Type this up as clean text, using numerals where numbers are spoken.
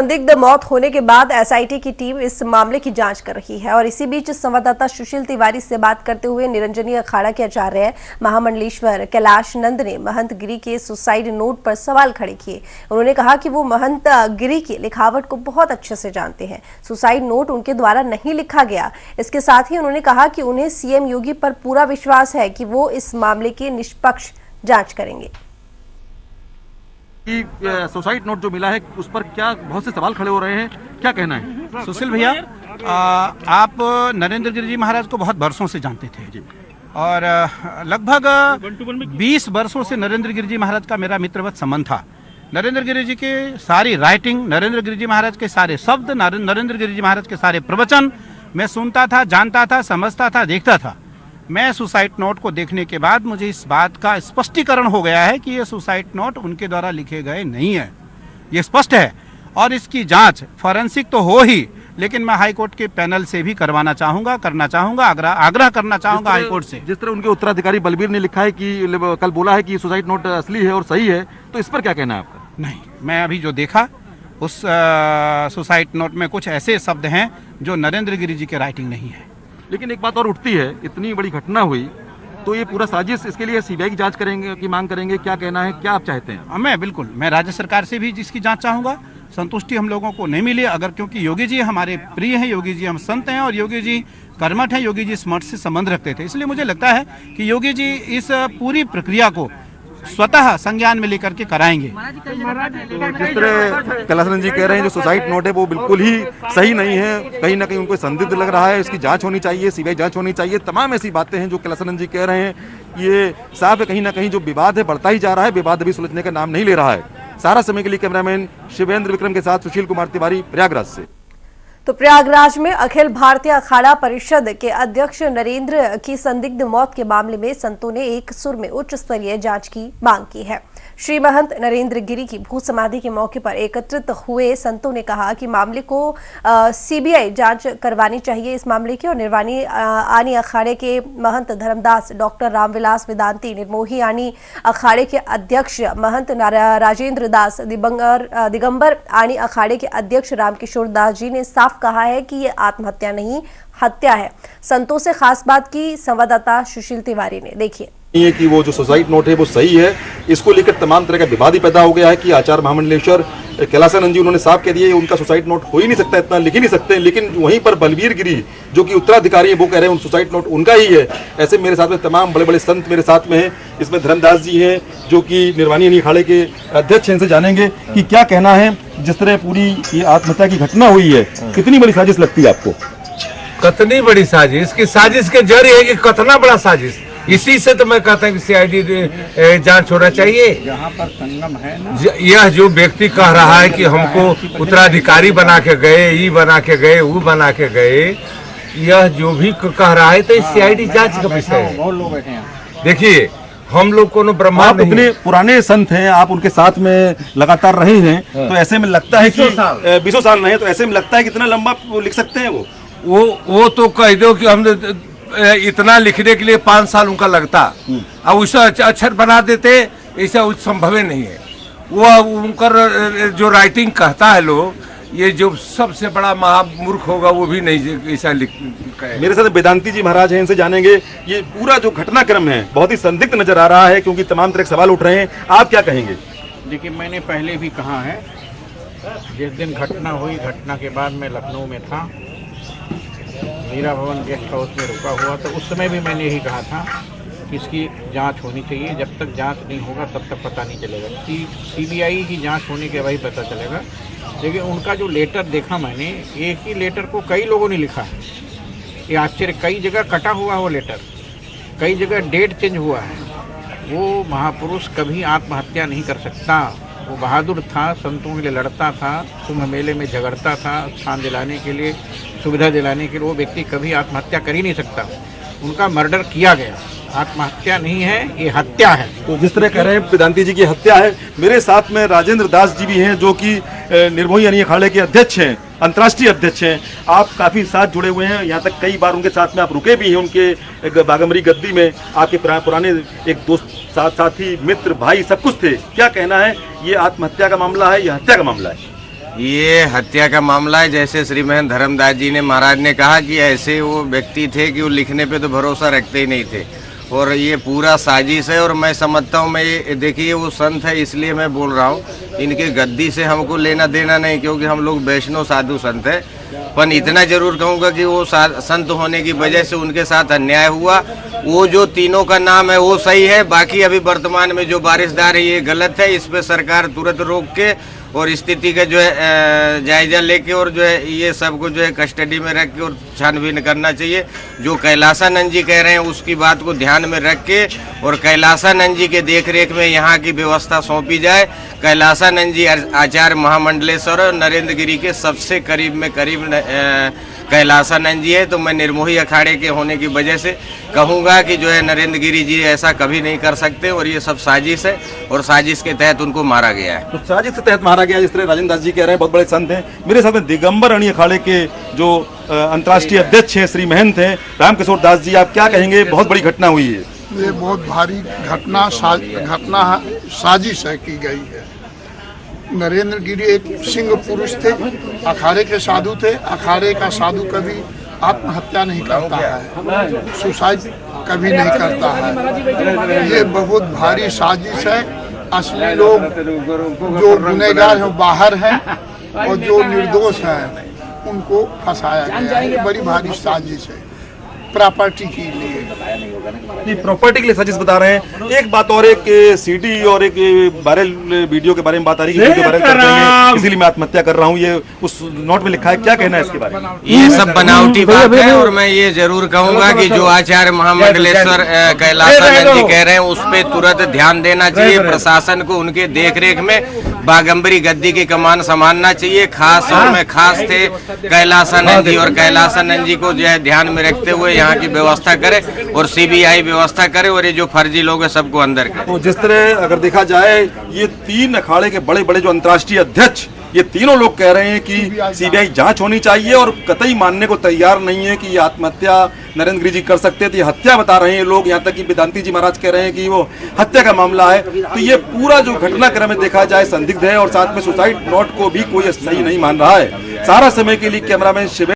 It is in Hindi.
संदिग्ध मौत होने के बाद एसआईटी की टीम इस मामले की जांच कर रही है और इसी बीच संवाददाता सुशील तिवारी से बात करते हुए निरंजनी अखाड़ा के आचार्य महामंडलेश्वर कैलाश नंद ने महंत गिरी के सुसाइड नोट पर सवाल खड़े किए। उन्होंने कहा कि वो महंत गिरी की लिखावट को बहुत अच्छे से जानते हैं। सुसाइड नोट उनके द्वारा नहीं लिखा गया। इसके साथ ही उन्होंने कहा कि उन्हें सीएम योगी पर पूरा विश्वास है कि वो इस मामले की निष्पक्ष जांच करेंगे। कि सुसाइड नोट जो मिला है उस पर क्या बहुत से सवाल खड़े हो रहे हैं, क्या कहना है? सुशील भैया, आप नरेंद्र गिरि जी महाराज को बहुत वर्षों से जानते थे और लगभग 20 वर्षों से नरेंद्र गिरि जी महाराज का मेरा मित्रवत संबंध था। नरेंद्र गिरि जी के सारी राइटिंग, नरेंद्र गिरि जी महाराज के सारे शब्द, नरेंद्र गिरि जी महाराज के सारे प्रवचन मैं सुनता था, जानता था, समझता था, देखता था। मैं सुसाइड नोट को देखने के बाद मुझे इस बात का स्पष्टीकरण हो गया है कि ये सुसाइड नोट उनके द्वारा लिखे गए नहीं है, ये स्पष्ट है। और इसकी जांच फॉरेंसिक तो हो ही, लेकिन मैं हाईकोर्ट के पैनल से भी करना चाहूंगा, आग्रह करना चाहूंगा हाईकोर्ट से। जिस तरह उनके उत्तराधिकारी बलबीर ने लिखा है कि कल बोला है कि सुसाइड नोट असली है और सही है, तो इस पर क्या कहना है आपका? नहीं, मैं अभी जो देखा उस सुसाइड नोट में कुछ ऐसे शब्द हैं जो नरेंद्र गिरि जी के राइटिंग नहीं है। लेकिन एक बात और उठती है, इतनी बड़ी घटना हुई तो ये पूरा साजिश, इसके लिए सीबीआई की जांच करेंगे की मांग करेंगे, क्या कहना है, क्या आप चाहते हैं? मैं राज्य सरकार से भी जिसकी जांच चाहूंगा। संतुष्टि हम लोगों को नहीं मिली, अगर क्योंकि योगी जी हमारे प्रिय हैं, योगी जी हम संत हैं और योगी जी कर्मठ हैं, योगी जी स्मृति से संबंध रखते थे, इसलिए मुझे लगता है कि योगी जी इस पूरी प्रक्रिया को स्वतः संज्ञान में लेकर के कराएंगे। जिस तरह कैलाशनंद जी कह रहे हैं जो सुसाइड नोट है वो बिल्कुल ही सही नहीं है, कहीं ना कहीं उनको संदिग्ध लग रहा है, इसकी जांच होनी चाहिए, सीबीआई जांच होनी चाहिए, तमाम ऐसी बातें हैं जो कैलाशनंद जी कह रहे हैं। ये साफ है, कहीं ना कहीं जो विवाद है बढ़ता ही जा रहा है, विवाद अभी सुलझने का नाम नहीं ले रहा है। सारा समय के लिए कैमरामैन शिवेंद्र विक्रम के साथ सुशील कुमार तिवारी, प्रयागराज से। तो प्रयागराज में अखिल भारतीय अखाड़ा परिषद के अध्यक्ष नरेंद्र की संदिग्ध मौत के मामले में संतों ने एक सुर में उच्च स्तरीय जांच की मांग की है। श्री महंत नरेंद्र गिरि की भू समाधि के मौके पर एकत्रित हुए संतों ने कहा कि मामले को सीबीआई जांच करवानी चाहिए इस मामले की। और निर्वाणी आनी अखाड़े के महंत धर्मदास डॉक्टर रामविलास वेदांती, निर्मोही आनी अखाड़े के अध्यक्ष महंत राजेंद्र दास, दिगंबर आनी अखाड़े के अध्यक्ष रामकिशोर दास जी ने साफ कहा है कि ये आत्महत्या नहीं, हत्या है। संतों से खास बात की संवाददाता सुशील तिवारी ने, देखिए। ये कि वो जो सुसाइड नोट है वो सही है, इसको लेकर तमाम तरह का विवाद ही पैदा हो गया है कि आचार्य महामंडलेश्वर कैलाशानंद जी उन्होंने साफ कह दिया उनका सुसाइड नोट हो ही नहीं सकता, इतना लिख ही नहीं सकते। लेकिन वहीं पर बलबीर गिरी जो कि उत्तराधिकारी है वो कह रहे हैं सुसाइड नोट उनका ही है। ऐसे मेरे साथ में तमाम बड़े बड़े संत मेरे साथ में हैं, इसमें धर्मदास जी हैं जो कि निर्वाणी अखाड़े के अध्यक्ष हैं। इनसे जानेंगे कि क्या कहना है। जिस तरह पूरी ये आत्महत्या की घटना हुई है, कितनी बड़ी साजिश लगती है आपको? कितनी बड़ी साजिश, की साजिश के जड़ है कि कितना बड़ा साजिश। इसी से तो मैं कहता हूँ कि सीआईडी जांच होना चाहिए। यहाँ पर संगम है ना, यह जो व्यक्ति कह रहा है कि हमको उत्तराधिकारी बना के गए, ये बना के गए, वो बना के गए, यह जो भी कह रहा है तो सीआईडी जांच का विषय है। बहुत लोग बैठे हैं। देखिए, हम लोग को ब्रह्मा आप इतने पुराने संत हैं, आप उनके साथ में लगातार रहे हैं, तो ऐसे में लगता है कि 20 साल रहे, तो ऐसे में लगता है कितना लंबा लिख सकते हैं वो तो कह दो कि हम इतना लिखने के लिए 5 साल उनका लगता, अब उससे अक्षर बना देते, ऐसा संभव नहीं है। वो उनका जो राइटिंग कहता है लोग, ये जो सबसे बड़ा महामूर्ख होगा वो भी नहीं ऐसा लिख। मेरे साथ वेदांती जी महाराज हैं, इनसे जानेंगे। ये पूरा जो घटनाक्रम है बहुत ही संदिग्ध नजर आ रहा है क्योंकि तमाम तरह के सवाल उठ रहे हैं, आप क्या कहेंगे? देखिए, मैंने पहले भी कहा है, जिस दिन घटना हुई, घटना के बाद मैं लखनऊ में था, मीरा भवन गेस्ट हाउस में रुका हुआ, तो उस समय भी मैंने यही कहा था कि इसकी जांच होनी चाहिए। जब तक जांच नहीं होगा तब तक पता नहीं चलेगा। सीबीआई की जांच होने के बाद ही पता चलेगा। लेकिन उनका जो लेटर देखा मैंने, एक ही लेटर को कई लोगों ने लिखा है। ये आश्चर्य, कई जगह कटा हुआ है वो लेटर, कई जगह डेट चेंज हुआ है। वो महापुरुष कभी आत्महत्या नहीं कर सकता। वो बहादुर था, संतों के लिए लड़ता था, कुंभ मेले में झगड़ता था, स्थान दिलाने के लिए, सुविधा दिलाने के लिए। वो व्यक्ति कभी आत्महत्या कर ही नहीं सकता। उनका मर्डर किया गया, आत्महत्या नहीं है, ये हत्या है। तो जिस तरह कह रहे हैं वेदांती जी की हत्या है। मेरे साथ में राजेंद्र दास जी भी हैं जो कि निर्मोही यानी अखाड़े के अध्यक्ष हैं, अंतर्राष्ट्रीय अध्यक्ष हैं। आप काफी साथ जुड़े हुए हैं, यहाँ तक कई बार उनके साथ में आप रुके भी हैं, उनके बागमरी गद्दी में। आपके पुराने एक दोस्त, साथी, मित्र, भाई सब कुछ थे। क्या कहना है, ये आत्महत्या का मामला है या हत्या का मामला है? ये हत्या का मामला है। जैसे श्री महंत धर्मदास जी ने महाराज ने कहा कि ऐसे वो व्यक्ति थे कि वो लिखने पे तो भरोसा रखते ही नहीं थे, और ये पूरा साजिश है। और मैं समझता हूँ, मैं ये देखिए वो संत है इसलिए मैं बोल रहा हूँ, इनके गद्दी से हमको लेना देना नहीं, क्योंकि हम लोग वैष्णव साधु संत है। पर इतना जरूर कहूँगा कि वो संत होने की वजह से उनके साथ अन्याय हुआ। वो जो तीनों का नाम है वो सही है, बाकी अभी वर्तमान में जो वारिसदार है ये गलत है। इस पे सरकार तुरंत रोक के और स्थिति का जो है जायजा लेके और जो है ये सबको जो है कस्टडी में रख के और छानबीन करना चाहिए। जो कैलासानंद जी कह रहे हैं उसकी बात को ध्यान में रख के और कैलासानंद जी के देखरेख में यहाँ की व्यवस्था सौंपी जाए। कैलासानंद जी आचार्य महामंडलेश्वर और नरेंद्र गिरी के सबसे करीब में करीब कैलासानंद जी है। तो मैं निर्मोही अखाड़े के होने की वजह से कहूँगा कि जो है नरेंद्र गिरी जी ऐसा कभी नहीं कर सकते, और ये सब साजिश है और साजिश के तहत उनको मारा गया है। तो साजिश के तहत मारा गया, जिस तरह राजेंद्र दास जी कह रहे हैं, बहुत बड़े संत हैं। मेरे साथ में दिगंबर अणी अखाड़े के जो अंतर्राष्ट्रीय अध्यक्ष हैं श्री महंत हैं रामकिशोर दास जी, आप क्या कहेंगे? बहुत बड़ी घटना हुई है। ये बहुत भारी घटना साजिश है की गई है। नरेंद्र गिरी एक सिंह पुरुष थे, अखाड़े के साधु थे। अखाड़े का साधु कभी आत्महत्या नहीं करता है, सुसाइड कभी नहीं करता है। ये बहुत भारी साजिश है। असली लोग जो गुनहगार हैं बाहर हैं और जो निर्दोष हैं उनको फंसाया गया है। ये बड़ी भारी साजिश है प्रॉपर्टी के लिए। प्रॉपर्टी के लिए साजिश बता रहे हैं। एक बात और, एक सीडी और एक वायरल वीडियो के बारे में बात आ रही है कि वीडियो वायरल कर रहे हैं, इसीलिए मैं आत्महत्या कर रहा हूँ, ये उस नोट में लिखा है। क्या कहना है इसके बारे में? ये सब बनावटी बात है। और मैं ये जरूर कहूँगा कि जो आचार्य महामंडलेश्वर कैलासानंद जी कह रहे हैं उस पे तुरंत ध्यान देना चाहिए। प्रशासन को उनके देखरेख में बागंबरी गद्दी की कमान संभालना चाहिए। खास और में खास थे कैलासानंद जी, और कैलासानंद जी को जो है ध्यान में रखते हुए यहाँ की व्यवस्था करे और सीबीआई व्यवस्था करे, और ये जो फर्जी लोग हैं सबको अंदर करे। तो जिस तरह अगर देखा जाए, ये 3 अखाड़े के बड़े बड़े जो अंतर्राष्ट्रीय अध्यक्ष, ये तीनों लोग कह रहे हैं कि सीबीआई जांच होनी चाहिए, और कतई मानने को तैयार नहीं है कि ये आत्महत्या नरेंद्र गिरी जी कर सकते थे। हत्या बता रहे हैं लोग, यहाँ तक कि वेदांती जी महाराज कह रहे हैं कि वो हत्या का मामला है। तो ये पूरा जो घटनाक्रम में देखा जाए संदिग्ध है, और साथ में सुसाइड नोट को भी कोई सही नहीं मान रहा है। सारा समय के लिए कैमरामैन शिव